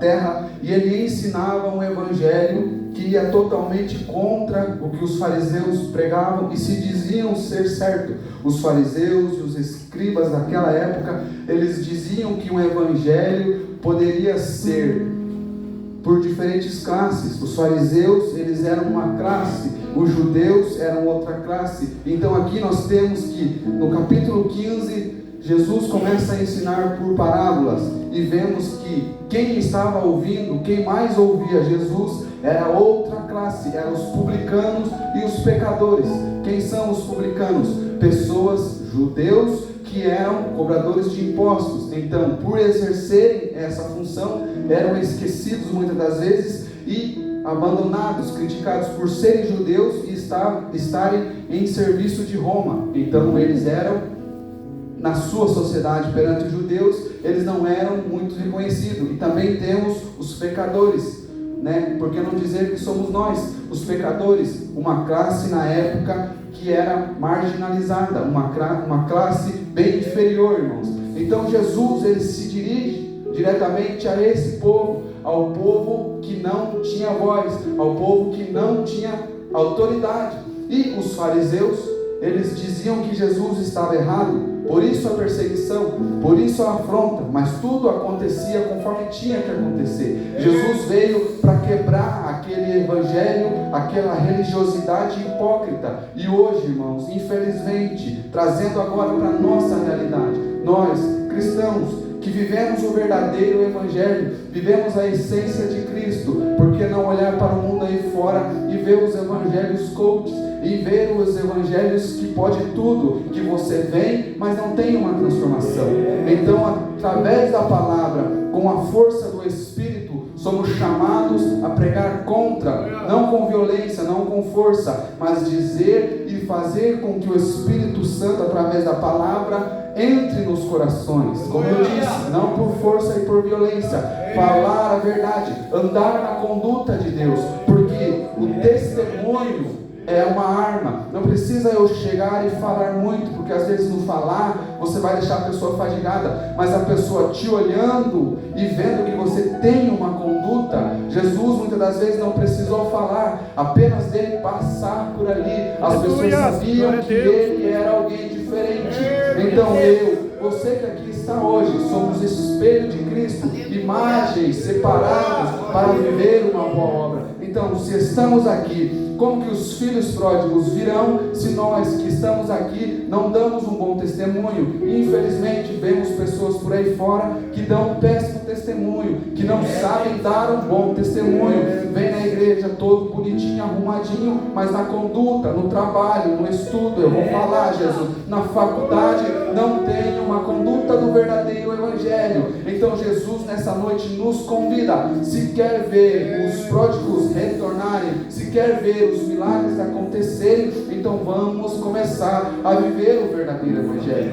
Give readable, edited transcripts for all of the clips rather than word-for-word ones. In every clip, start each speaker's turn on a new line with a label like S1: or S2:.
S1: terra, e ele ensinava um evangelho que ia totalmente contra o que os fariseus pregavam e se diziam ser certo. Os fariseus e os escribas daquela época, eles diziam que um evangelho poderia ser por diferentes classes. Os fariseus, eles eram uma classe, os judeus eram outra classe. Então aqui nós temos que no capítulo 15 Jesus começa a ensinar por parábolas, e vemos que quem estava ouvindo, quem mais ouvia Jesus, era outra classe, eram os publicanos e os pecadores. Quem são os publicanos? Pessoas, judeus, que eram cobradores de impostos. Então, por exercerem essa função, eram esquecidos muitas das vezes e abandonados, criticados por serem judeus e estarem em serviço de Roma. Então, eles eram, na sua sociedade perante os judeus, eles não eram muito reconhecidos. E também temos os pecadores, né? Por que não dizer que somos nós, os pecadores, uma classe na época que era marginalizada, uma classe bem inferior, irmãos. Então Jesus, ele se dirige diretamente a esse povo, ao povo que não tinha voz, ao povo que não tinha autoridade. E os fariseus, eles diziam que Jesus estava errado, por isso a perseguição, por isso a afronta, mas tudo acontecia conforme tinha que acontecer. Jesus veio para quebrar aquele evangelho, aquela religiosidade hipócrita. E hoje, irmãos, infelizmente, trazendo agora para a nossa realidade, nós, cristãos, que vivemos o verdadeiro evangelho, vivemos a essência de Cristo, por que não olhar para o mundo aí fora e ver os evangelhos coaches, e ver os evangelhos que pode tudo, que você vem, mas não tem uma transformação. Então, através da palavra, com a força do Espírito, somos chamados a pregar contra, não com violência, não com força, mas dizer e fazer com que o Espírito Santo, através da palavra, entre nos corações, como eu disse, não por força e por violência, falar a verdade, andar na conduta de Deus, porque o testemunho é uma arma. Não precisa eu chegar e falar muito, porque às vezes no falar você vai deixar a pessoa fadigada, mas a pessoa te olhando e vendo que você tem uma conduta. Jesus muitas das vezes não precisou falar, apenas dele passar por ali, as pessoas sabiam que ele era alguém diferente. Então você que aqui está hoje, somos espelho de Cristo, imagens separadas para viver uma boa obra. Então, se estamos aqui, como que os filhos pródigos virão se nós que estamos aqui não damos um bom testemunho? Infelizmente, vemos pessoas por aí fora que dão um péssimo testemunho, que não sabem dar um bom testemunho. Vem na igreja todo bonitinho, arrumadinho, mas na conduta, no trabalho, no estudo, eu vou falar, Jesus, na faculdade, não tem uma conduta do verdadeiro evangelho. Então Jesus nessa noite nos convida, se quer ver os pródigos retornarem, se quer ver os milagres acontecerem, então vamos começar a viver o verdadeiro evangelho.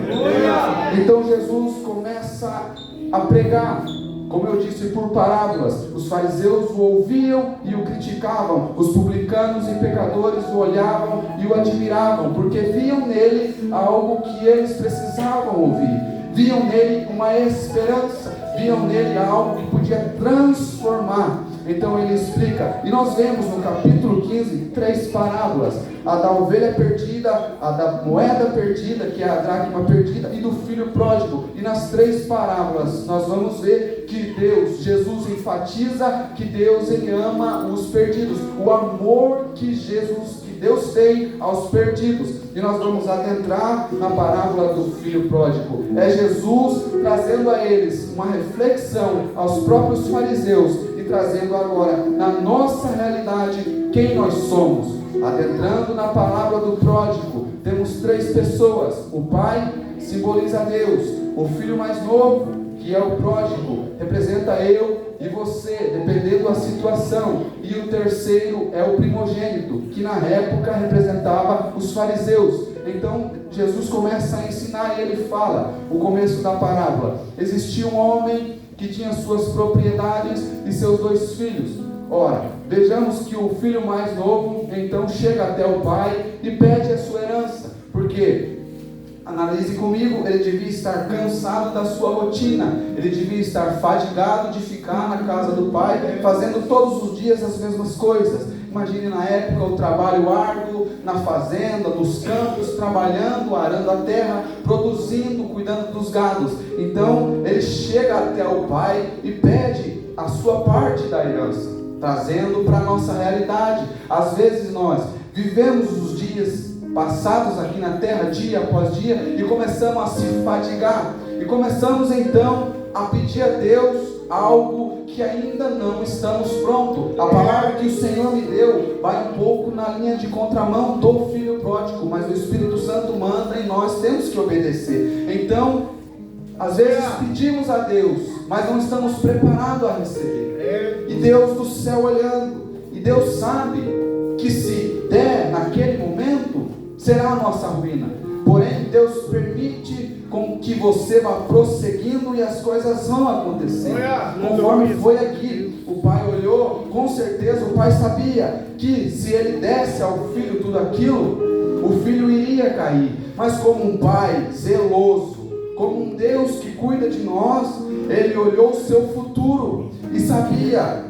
S1: Então Jesus começa a pregar, como eu disse, por parábolas. Os fariseus o ouviam e o criticavam, os publicanos e pecadores o olhavam e o admiravam, porque viam nele algo que eles precisavam ouvir, viam nele uma esperança, viam nele algo que podia transformar. Então ele explica, e nós vemos no capítulo 15 três parábolas: a da ovelha perdida, a da moeda perdida, que é a dracma perdida, e do filho pródigo. E nas três parábolas nós vamos ver que Jesus enfatiza que Deus, ele ama os perdidos, o amor que Deus tem aos perdidos. E nós vamos adentrar na parábola do filho pródigo. É Jesus trazendo a eles uma reflexão, aos próprios fariseus, e trazendo agora na nossa realidade quem nós somos. Adentrando na palavra do pródigo, temos três pessoas. O pai simboliza Deus, o filho mais novo, que é o pródigo, representa eu e você, dependendo da situação, e o terceiro é o primogênito, que na época representava os fariseus. Então Jesus começa a ensinar e ele fala, o começo da parábola: existia um homem que tinha suas propriedades e seus 2 filhos. Ora, vejamos que o filho mais novo então chega até o pai e pede a sua herança, porque, análise comigo, ele devia estar cansado da sua rotina, ele devia estar fadigado de ficar ficar na casa do pai, fazendo todos os dias as mesmas coisas. Imagine na época o trabalho árduo, na fazenda, nos campos, trabalhando, arando a terra, produzindo, cuidando dos gados. Então ele chega até o pai e pede a sua parte da herança, trazendo para a nossa realidade. Às vezes nós vivemos os dias passados aqui na terra, dia após dia, e começamos a se fadigar, e começamos então a pedir a Deus algo que ainda não estamos prontos. A palavra que o Senhor me deu vai um pouco na linha de contramão do filho pródigo, mas o Espírito Santo manda e nós temos que obedecer. Então, às vezes pedimos a Deus, mas não estamos preparados a receber. E Deus do céu olhando, e Deus sabe que se der naquele momento, será a nossa ruína. Porém, Deus permite com que você vá prosseguindo e as coisas vão acontecendo. Conforme foi aqui, o pai olhou, com certeza o pai sabia que se ele desse ao filho tudo aquilo, o filho iria cair. Mas como um pai zeloso, como um Deus que cuida de nós, ele olhou o seu futuro e sabia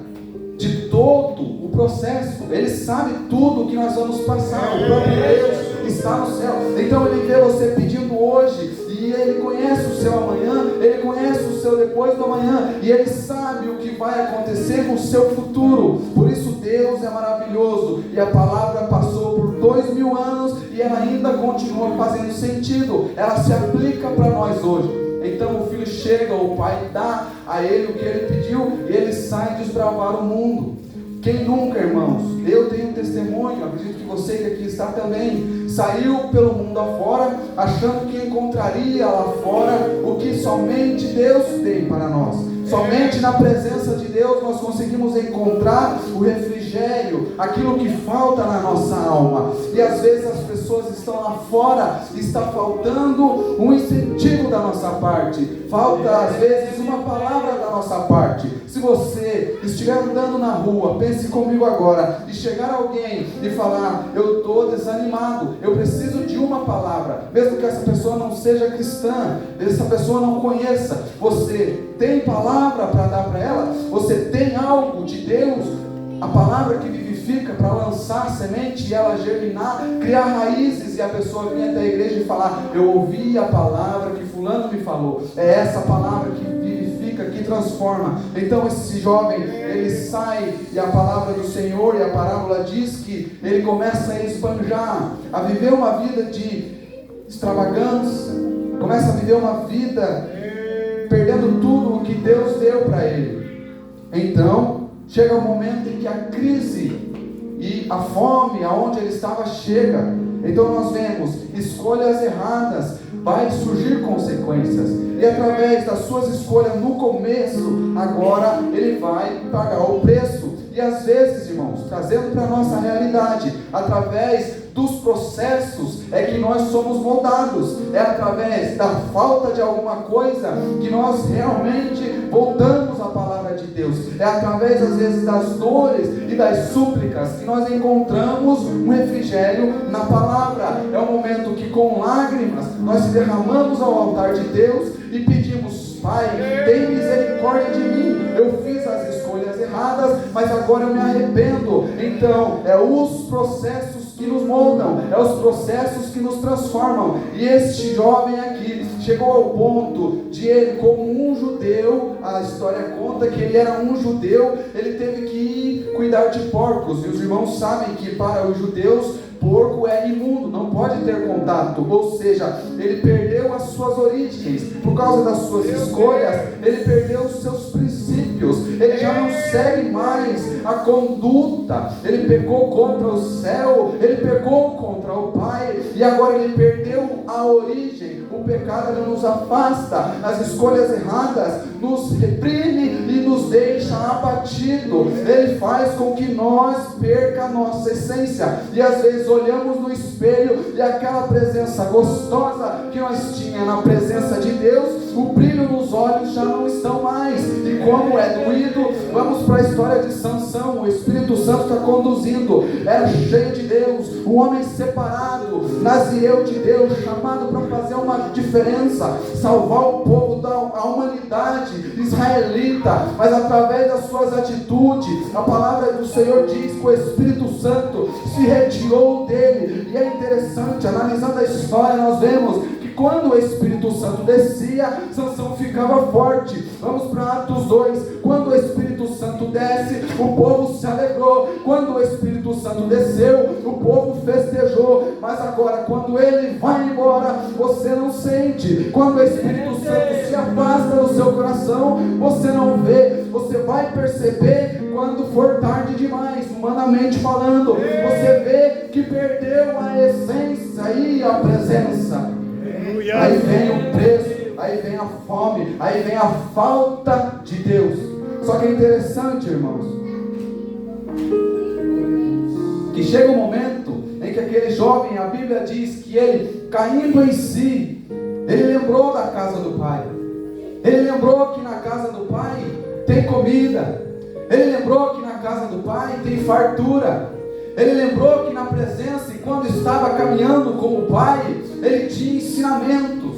S1: de todo o processo. Ele sabe tudo o que nós vamos passar. O próprio Deus está no céu. Então ele vê você pedindo hoje, e ele conhece o seu amanhã, ele conhece o seu depois do amanhã, e ele sabe o que vai acontecer com o seu futuro. Por isso Deus é maravilhoso, e a palavra passou por 2000 anos e ela ainda continua fazendo sentido, ela se aplica para nós hoje. Então o filho chega, o pai dá a ele o que ele pediu, e ele sai desbravar o mundo. Quem nunca, irmãos? Eu tenho um testemunho, acredito que você que aqui está também, saiu pelo mundo afora, achando que encontraria lá fora o que somente Deus tem para nós. Somente na presença de Deus nós conseguimos encontrar o refrigério, aquilo que falta na nossa alma. E às vezes as pessoas estão lá fora, está faltando um incentivo da nossa parte, falta às vezes uma palavra da nossa parte. Se você estiver andando na rua, pense comigo agora, e chegar alguém e falar: eu estou desanimado, eu preciso de uma palavra, mesmo que essa pessoa não seja cristã, essa pessoa não conheça, você tem palavra para dar para ela? Você tem algo de Deus, a palavra que vivifica, para lançar semente e ela germinar, criar raízes, e a pessoa vir até a igreja e falar: eu ouvi a palavra que fulano me falou, é essa palavra que vivifica, que transforma. Então esse jovem, ele sai, e a palavra do Senhor e a parábola diz que ele começa a esbanjar, a viver uma vida de extravagância, começa a viver uma vida perdendo tudo o que Deus deu para ele. Então chega o momento em que a crise e a fome aonde ele estava chega. Então nós vemos escolhas erradas, vai surgir consequências, e através das suas escolhas no começo, agora ele vai pagar o preço. E às vezes, irmãos, trazendo para a nossa realidade, através dos processos é que nós somos moldados, é através da falta de alguma coisa que nós realmente voltamos à palavra de Deus, é através às vezes das dores e das súplicas que nós encontramos um refrigério na palavra. É o momento que com lágrimas nós se derramamos ao altar de Deus e pedimos: Pai, tem misericórdia de mim, eu fiz as escolhas erradas, mas agora eu me arrependo. Então é os processos que nos moldam, é os processos que nos transformam. E este jovem aqui chegou ao ponto de ele, como um judeu, a história conta que ele era um judeu, ele teve que ir cuidar de porcos, e os irmãos sabem que para os judeus porco é imundo, não pode ter contato, ou seja, ele perdeu as suas origens, por causa das suas escolhas, ele perdeu os seus princípios, ele já não segue mais a conduta, ele pecou contra o céu, ele pecou contra o Pai, e agora ele perdeu a origem. O pecado ele nos afasta, as escolhas erradas nos reprime e nos deixa abatido, ele faz com que nós perca a nossa essência, e às vezes olhamos no espelho e aquela presença gostosa que nós tínhamos na presença de Deus, o brilho nos olhos já não estão mais, e como é doído, Vamos para a história de Sansão. O Espírito Santo está conduzindo. Era cheio de Deus, um homem separado, nazieu de Deus, chamado para fazer uma diferença, salvar o povo da humanidade israelita, mas através das suas atitudes, a palavra do Senhor diz que o Espírito Santo se retirou dele. E é interessante, analisando a história, nós vemos que quando o Espírito Santo descia, Sansão ficava forte. Vamos para Atos 2, quando o Espírito Santo desce, o povo se alegrou. Quando o Espírito Santo desceu, o povo festejou. Mas agora, quando ele vai embora, você não sente. Quando o Espírito Santo se afasta do seu coração, você não vê. Você vai perceber quando for tarde demais, humanamente falando. Você vê que perdeu a essência e a presença. Aí vem o preço, aí vem a fome, aí vem a falta de Deus. Só que é interessante, irmãos, que chega um momento em que aquele jovem, a Bíblia diz que ele, caindo em si, ele lembrou da casa do pai. Ele lembrou que na casa do pai tem comida. Ele lembrou que na casa do pai tem fartura. Ele lembrou que na presença, e quando estava caminhando com o pai, ele tinha ensinamentos,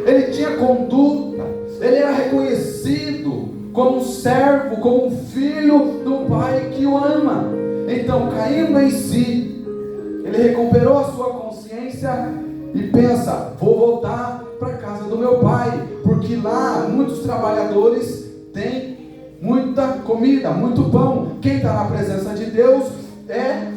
S1: ele tinha conduta, ele era reconhecido como um servo, como um filho do pai que o ama. Então, caindo em si, ele recuperou a sua consciência e pensa: vou voltar para a casa do meu pai, porque lá muitos trabalhadores têm muita comida, muito pão. Quem está na presença de Deus é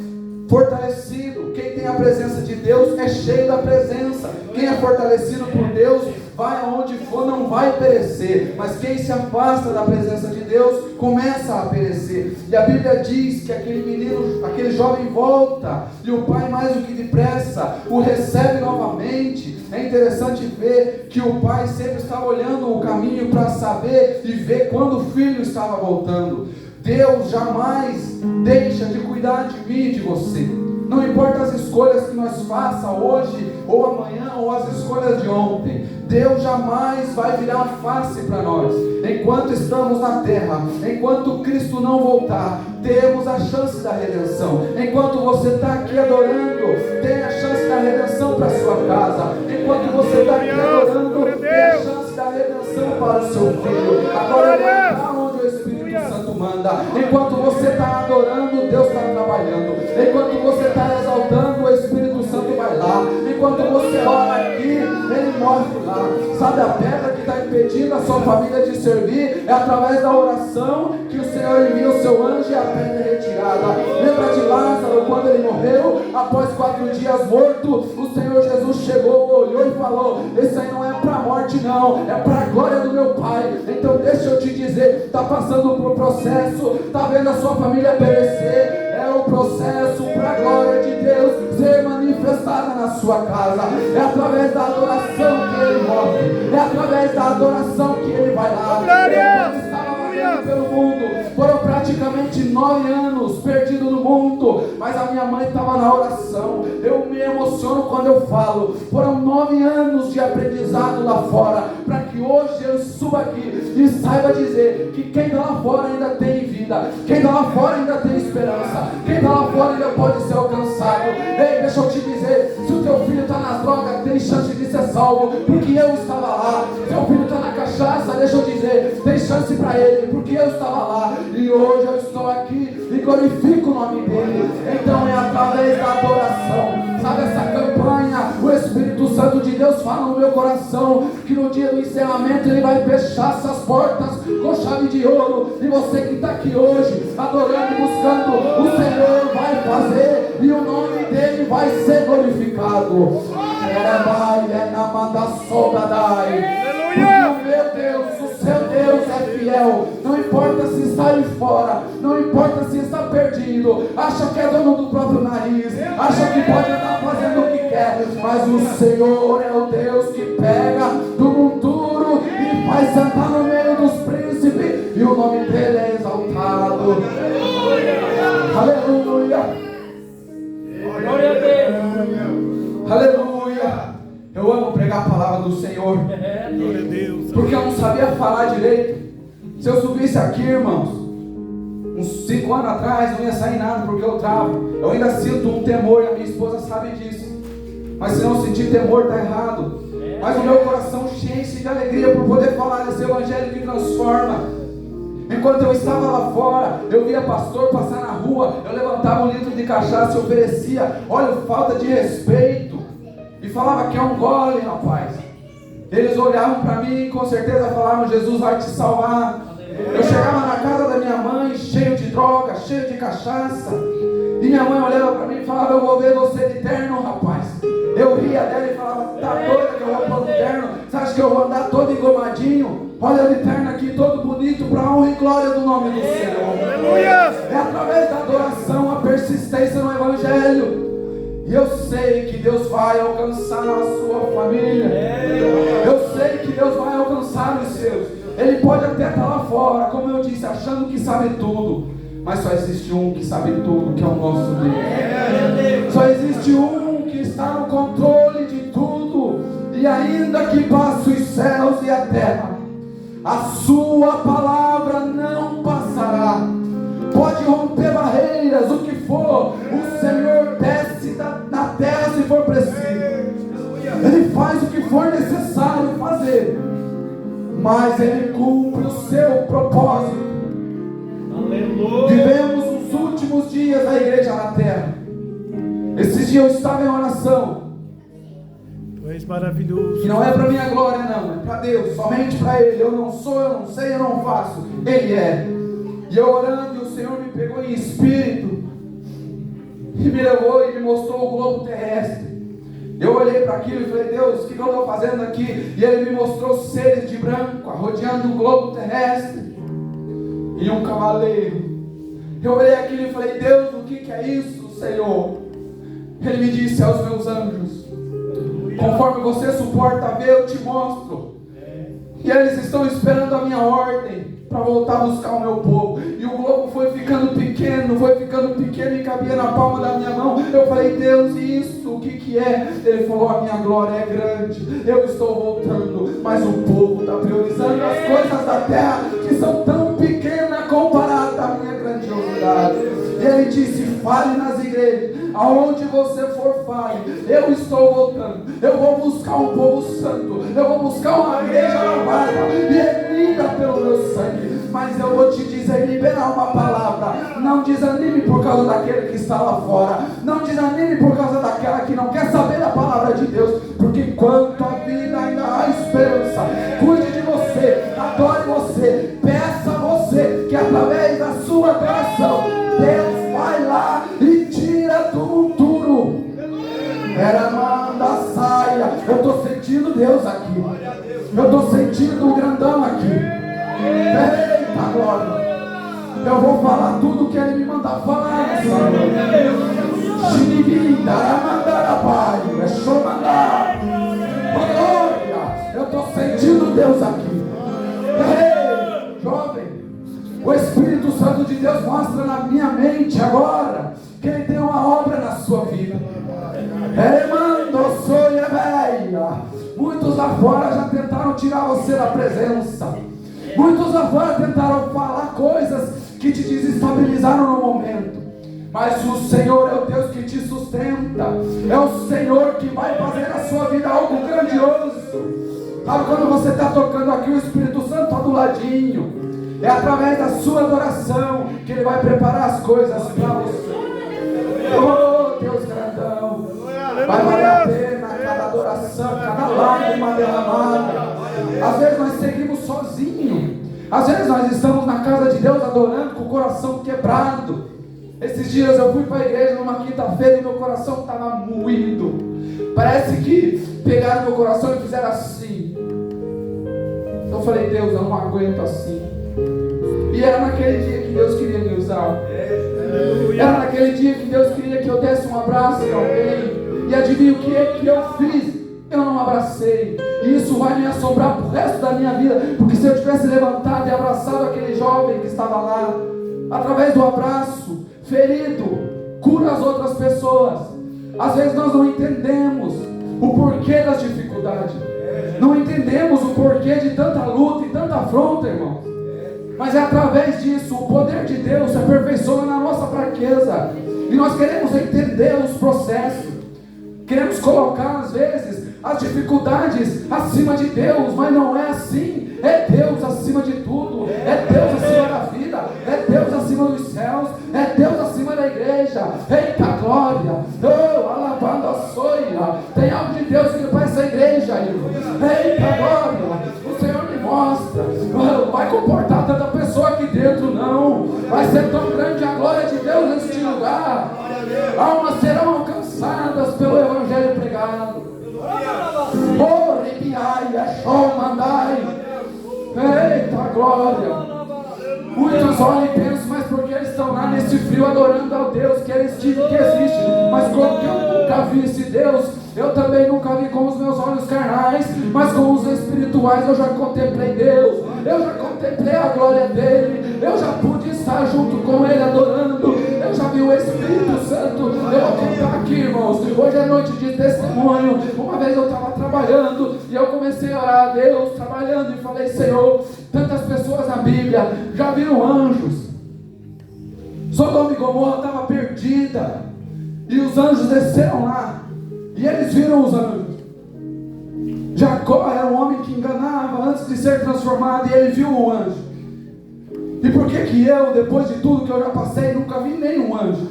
S1: fortalecido. Quem tem a presença de Deus é cheio da presença. Quem é fortalecido por Deus, vai aonde for, não vai perecer. Mas quem se afasta da presença de Deus, começa a perecer. E a Bíblia diz que aquele menino, aquele jovem volta, e o pai mais do que depressa o recebe novamente. É interessante ver que o pai sempre estava olhando o caminho para saber e ver quando o filho estava voltando. Deus jamais deixa de cuidar de mim e de você. Não importa as escolhas que nós façamos hoje ou amanhã, ou as escolhas de ontem, Deus jamais vai virar a face para nós. Enquanto estamos na terra, enquanto Cristo não voltar, temos a chance da redenção. Enquanto você está aqui adorando, tem a chance da redenção para a sua casa. Enquanto você está aqui adorando, tem a chance da redenção para o seu filho. Agora vai para onde o Espírito Santo manda. Enquanto você está adorando, Deus está trabalhando. Enquanto você está exaltando, o Espírito Santo vai lá. Enquanto você ora aqui, Ele move lá. Sabe a pedra que está impedindo a sua família de servir? É através da oração que o Senhor envia o seu anjo e a pedra é retirada. Lembra de Lázaro, quando ele morreu, após 4 dias morto, o Senhor Jesus chegou, olhou e falou: esse aí não é para a morte não, é para a glória do meu Pai. Então deixa eu te dizer, está passando por um processo, está vendo a sua família perecer, é o processo para a glória de Deus ser manifestada na sua casa. É através da adoração que Ele move, é através da adoração que Ele vai lá. Ele estava vagando pelo mundo, foram praticamente 9 anos perdido no mundo, mas a minha mãe estava na oração. Eu me emociono quando eu falo, foram 9 anos de aprendizado lá fora, para que hoje eu suba aqui e saiba dizer que quem está lá fora ainda tem vida, quem está lá fora ainda tem esperança, quem está lá fora ainda pode ser alcançado. Ei, deixa eu te dizer, se o teu filho está nas drogas, tem chance de ser salvo, porque eu estava lá. Se o teu filho está na cachaça, deixa eu dizer, tem chance para ele, porque eu estava lá. E hoje eu estou aqui e glorifico o nome dele. Então é através da adoração. Sabe essa campanha? O Espírito Santo de Deus fala no meu coração que no dia do encerramento Ele vai fechar essas portas com chave de ouro. E você que está aqui hoje adorando e buscando, o Senhor vai fazer e o nome dele vai ser glorificado. Aleluia! Meu Deus, o seu Deus é fiel. Não importa se está aí fora, não importa se está perdido, acha que é dono do próprio nariz, acha que pode andar fazendo o que quer, mas o Senhor é o Deus que pega do monturo e faz sentar no meio dos príncipes, e o nome dele é exaltado. Aleluia! Glória a Deus! Aleluia! Eu amo pregar a palavra do Senhor, porque eu não sabia falar direito. Se eu subisse aqui, irmãos, 5 anos atrás não ia sair nada porque eu travo. Eu ainda sinto um temor e a minha esposa sabe disso. Mas se não sentir temor está errado. Mas o meu coração enche de alegria por poder falar desse evangelho que transforma. Enquanto eu estava lá fora, eu via pastor passar na rua, eu levantava um litro de cachaça e oferecia. Olha, falta de respeito. E falava que é um gole, rapaz. Eles olhavam para mim e com certeza falavam: Jesus vai te salvar. Eu chegava na casa da minha mãe, cheio de droga, cheio de cachaça. E minha mãe olhava para mim e falava: eu vou ver você de terno, rapaz. Eu ria dela e falava: tá doida que eu vou pôr de terno? Você acha que eu vou andar todo engomadinho? Olha eu de terno aqui, todo bonito, para a honra e glória do nome do Senhor. É através da adoração, a persistência no evangelho. E eu sei que Deus vai alcançar a sua família. Eu sei que Deus vai alcançar os seus. Ele pode até estar lá fora, como eu disse, achando que sabe tudo. Mas só existe um que sabe tudo, que é o nosso Deus. Só existe um que está no controle de tudo. E ainda que passe os céus e a terra, a sua palavra não passará. Pode romper barreiras, o que for, o Senhor desce na terra se for preciso. Ele faz o que for necessário fazer, mas Ele cumpre o seu propósito. Aleluia. Vivemos os últimos dias da igreja na terra. Esses dias eu estava em oração.
S2: Tu és maravilhoso.
S1: Que não é para minha glória, não, é para Deus, somente para Ele. Eu não sou, eu não sei, eu não faço. Ele é. E eu orando, e o Senhor me pegou em espírito e me levou e me mostrou o globo terrestre. Eu olhei para aquilo e falei: Deus, o que eu estou fazendo aqui? E Ele me mostrou seres de branco rodeando o globo terrestre e um cavaleiro. Eu olhei aquilo e falei: Deus, o que é isso, Senhor? Ele me disse: aos meus anjos, conforme você suporta ver, eu te mostro. E eles estão esperando a minha ordem para voltar a buscar o meu povo. E o globo foi ficando pequeno e cabia na palma da minha mão. Eu falei: Deus, e isso, o que é? Ele falou: a minha glória é grande, eu estou voltando, mas o povo está priorizando as coisas da terra, que são tão pequenas comparadas à minha grandiosidade. E Ele disse: fale nas igrejas, aonde você for, fale, eu estou voltando, eu vou buscar um povo santo, eu vou buscar uma igreja lavada e remida pelo meu sangue. Mas eu vou te dizer, liberar uma palavra: não desanime por causa daquele que está lá fora, não desanime por causa daquela que não quer saber da palavra de Deus, porque enquanto a vida ainda há esperança. Cuide de você, adore você, peça a você, que através da sua adoração Deus vai lá e tira do monturo. Era manda saia. Eu estou sentindo Deus aqui. Eu estou sentindo o grandão aqui. Eita glória. Eu vou falar tudo o que Ele me mandar falar nessa noite. Xinivida, Ramandarabai, é Xomandá. Glória. Eu estou sentindo Deus aqui. Ei, jovem, o Espírito Santo de Deus mostra na minha mente agora que Ele tem uma obra na sua vida. Muitos lá fora já tentaram tirar você da presença. Muitos lá fora tentaram falar coisas que te desestabilizaram no momento. Mas o Senhor é o Deus que te sustenta. É o Senhor que vai fazer na sua vida algo grandioso. Sabe quando você está tocando aqui, o Espírito Santo está do ladinho. É através da sua adoração que Ele vai preparar as coisas para você. Oh, Deus grandão. Vai valer a pena cada adoração, cada lágrima derramada. Às vezes nós seguimos sozinhos. Às vezes nós estamos na casa de Deus adorando com o coração quebrado. Esses dias eu fui para a igreja numa quinta-feira e meu coração estava moído. Parece que pegaram meu coração e fizeram assim. Eu falei: Deus, eu não aguento assim. E era naquele dia que Deus queria me usar. Era naquele dia que Deus queria que eu desse um abraço em alguém. E adivinha o que é que eu fiz? Eu não abracei. E isso vai me assombrar pro resto da minha vida. Porque se eu tivesse levantado e abraçado aquele jovem que estava lá, através do abraço, ferido, cura as outras pessoas. Às vezes nós não entendemos o porquê das dificuldades. Não entendemos o porquê de tanta luta e tanta afronta, irmão. Mas é através disso, o poder de Deus se aperfeiçoa E nós queremos entender os processos. Queremos colocar, às vezes, as dificuldades acima de Deus, mas não é assim. É Deus acima de tudo. É Deus acima da vida. É Deus acima dos céus. É Deus acima da igreja. Eita glória! Oh, alabando a soia. Tem algo de Deus vindo para essa igreja aí. Eita glória! O Senhor me mostra. Não vai comportar tanta pessoa aqui dentro, não. Vai ser tão grande a glória de Deus neste lugar. Almas serão alcançadas pelo evangelho pregado. Oh, repiai, achou, mandai. Eita glória! Muitos olham e pensam, mas porque eles estão lá nesse frio adorando ao Deus que eles dizem que existe. Mas como que eu nunca vi esse Deus, eu também nunca vi com os meus olhos carnais, mas com os espirituais eu já contemplei Deus, eu já contemplei a glória dele, eu já pude estar junto com ele adorando, eu já vi o Espírito Santo. Eu vou contar aqui, irmãos, hoje é noite de testemunho. Uma vez eu estava trabalhando e eu comecei a orar a Deus, trabalhando, e falei: Senhor, tantas pessoas na Bíblia já viram anjos. Sodoma e Gomorra estava perdida e os anjos desceram lá e eles viram os anjos. Jacó era um homem que enganava antes de ser transformado, e ele viu um anjo. E por que eu, depois de tudo que eu já passei, nunca vi nenhum anjo?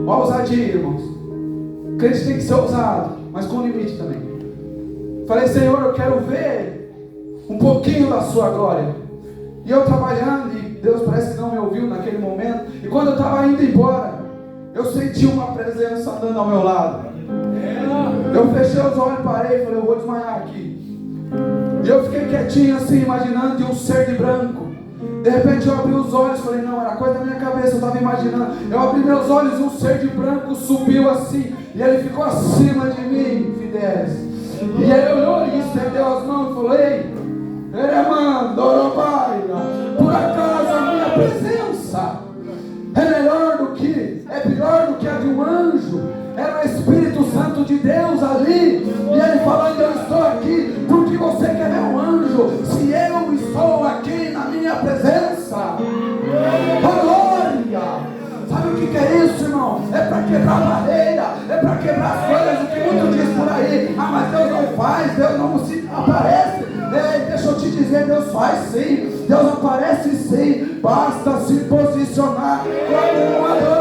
S1: Olha a ousadia, irmãos. O crente tem que ser ousado, mas com limite também. Falei: Senhor, eu quero ver um pouquinho da sua glória. E eu trabalhando, e Deus parece que não me ouviu naquele momento. E quando eu estava indo embora, eu senti uma presença andando ao meu lado. Eu fechei os olhos, parei e falei: eu vou desmaiar aqui. E eu fiquei quietinho assim, imaginando um ser de branco. De repente eu abri os olhos, falei: não, era coisa da minha cabeça, eu estava imaginando. Eu abri meus olhos e um ser de branco subiu assim, e ele ficou acima de mim, Fidelis. E ele olhou e estendeu as mãos e falou: ei, por acaso a minha presença é pior do que a de um anjo? Era o Espírito Santo de Deus ali, e ele falando: eu estou aqui porque você quer ver um anjo. Se eu estou aqui na minha presença, glória! Sabe o que é isso, irmão? É para quebrar barreira, é para quebrar as coisas, o que muito diz por aí: ah, mas Deus não faz, Deus não se aparece. Ei, deixa eu te dizer, Deus faz sim, Deus aparece sim, basta se posicionar como um adorador.